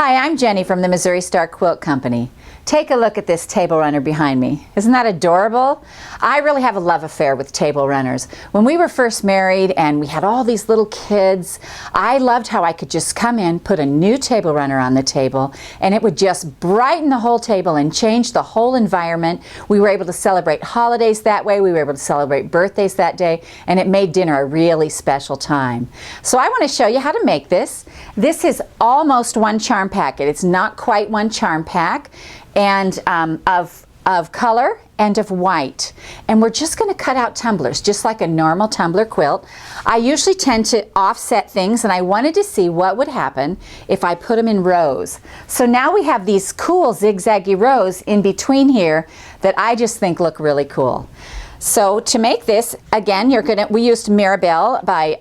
Hi, I'm Jenny from the Missouri Star Quilt Company. Take a look at this table runner behind me. Isn't that adorable? I really have a love affair with table runners. When we were first married and we had all these little kids, I loved how I could just come in, put a new table runner on the table, and it would just brighten the whole table and change the whole environment. We were able to celebrate holidays that way, we were able to celebrate birthdays that day, and it made dinner a really special time. So I want to show you how to make this. This is almost one charm packet. It's not quite one charm pack, and of color and of white. And we're just going to cut out tumblers, just like a normal tumbler quilt. I usually tend to offset things, and I wanted to see what would happen if I put them in rows. So now we have these cool zigzaggy rows in between here that I just think look really cool. So to make this, again, we used Mirabelle by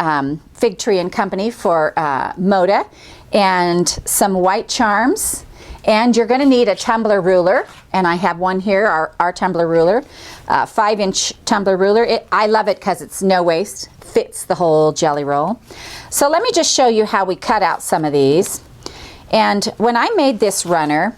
Fig Tree and Company for Moda, and some white charms. And you're going to need a tumbler ruler, and I have one here, our tumbler ruler, 5-inch tumbler ruler. I love it because it's no waste, fits the whole jelly roll. So let me just show you how we cut out some of these. And when I made this runner,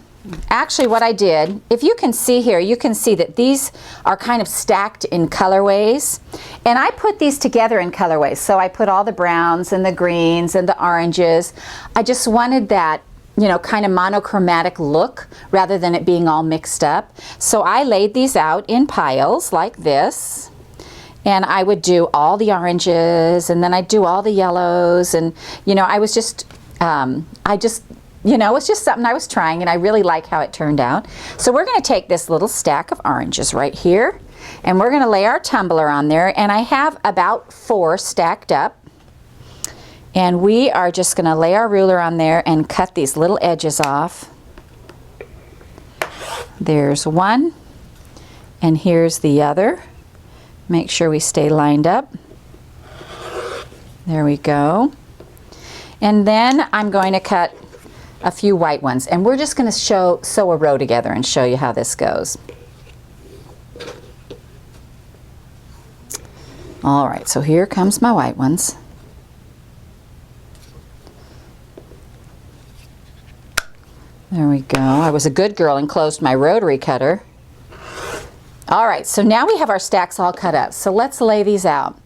actually what I did, if you can see here, you can see that these are kind of stacked in colorways. And I put these together in colorways. So I put all the browns and the greens and the oranges. I just wanted that, you know, kind of monochromatic look rather than it being all mixed up. So I laid these out in piles like this, and I would do all the oranges, and then I'd do all the yellows, and you know, I was just, you know, it's just something I was trying, and I really like how it turned out. So we're going to take this little stack of oranges right here, and we're going to lay our tumbler on there, and I have about 4 stacked up. And we are just going to lay our ruler on there and cut these little edges off. There's one, and here's the other. Make sure we stay lined up. There we go. And then I'm going to cut a few white ones, and we're just going to sew a row together and show you how this goes. All right, so here comes my white ones. There we go. I was a good girl and closed my rotary cutter. All right, so now we have our stacks all cut up. So let's lay these out.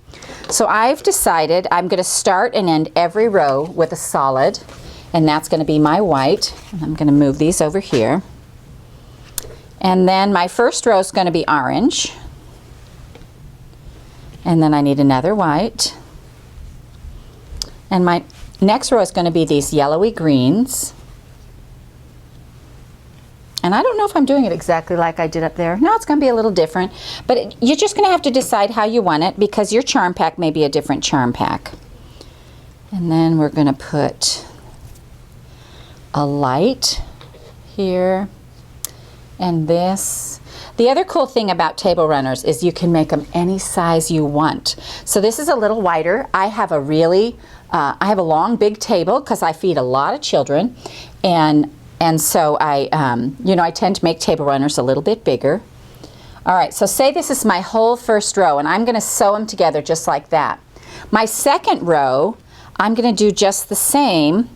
So I've decided I'm going to start and end every row with a solid, and that's going to be my white. And I'm going to move these over here. And then my first row is going to be orange. And then I need another white. And my next row is going to be these yellowy greens. And I don't know if I'm doing it exactly like I did up there. No, it's going to be a little different. But you're just going to have to decide how you want it, because your charm pack may be a different charm pack. And then we're going to put a light here and this. The other cool thing about table runners is you can make them any size you want. So this is a little wider. I have a long, big table because I feed a lot of children. And so I tend to make table runners a little bit bigger. All right, so say this is my whole first row, and I'm going to sew them together just like that. My second row, I'm going to do just the same,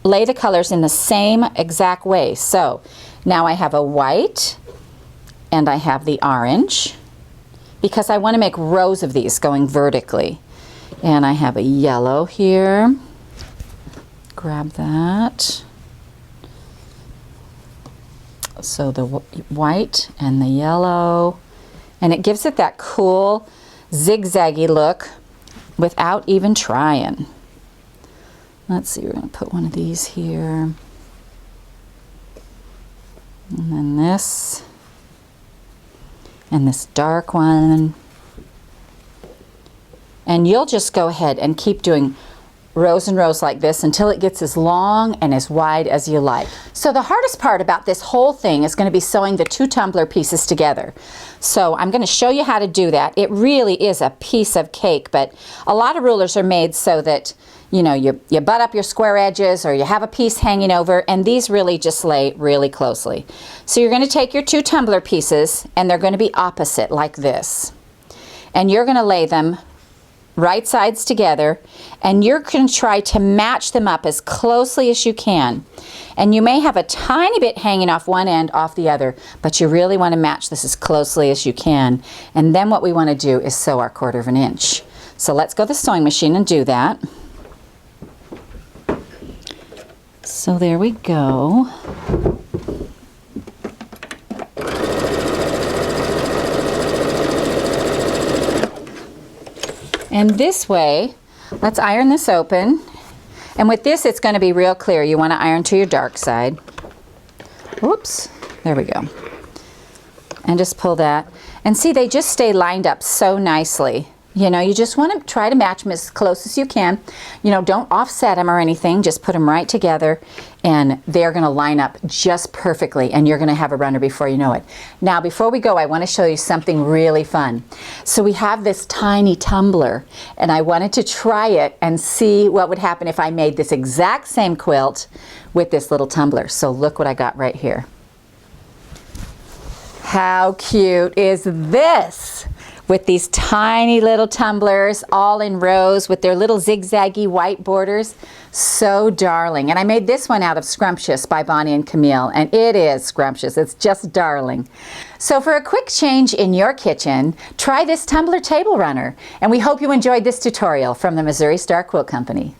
lay the colors in the same exact way. So now I have a white, and I have the orange, because I want to make rows of these going vertically. And I have a yellow here. Grab that. So the white and the yellow, and it gives it that cool zigzaggy look without even trying. Let's see, we're going to put one of these here, and then this, and this dark one, and you'll just go ahead and keep doing rows and rows like this until it gets as long and as wide as you like. So the hardest part about this whole thing is going to be sewing the 2 tumbler pieces together. So I'm going to show you how to do that. It really is a piece of cake, but a lot of rulers are made so that, you know, you butt up your square edges, or you have a piece hanging over, and these really just lay really closely. So you're going to take your 2 tumbler pieces, and they're going to be opposite like this. And you're going to lay them right sides together, and you're going to try to match them up as closely as you can. And you may have a tiny bit hanging off one end, off the other, but you really want to match this as closely as you can. And then what we want to do is sew our 1/4 inch. So let's go to the sewing machine and do that. So there we go. And this way, let's iron this open. And with this, it's going to be real clear. You want to iron to your dark side. Whoops, there we go. And just pull that. And see, they just stay lined up so nicely. You know, you just want to try to match them as close as you can. You know, don't offset them or anything. Just put them right together and they're going to line up just perfectly and you're going to have a runner before you know it. Now, before we go, I want to show you something really fun. So we have this tiny tumbler and I wanted to try it and see what would happen if I made this exact same quilt with this little tumbler. So look what I got right here. How cute is this? With these tiny little tumblers all in rows with their little zigzaggy white borders. So darling. And I made this one out of Scrumptious by Bonnie and Camille, and it is scrumptious. It's just darling. So for a quick change in your kitchen, try this tumbler table runner. And we hope you enjoyed this tutorial from the Missouri Star Quilt Company.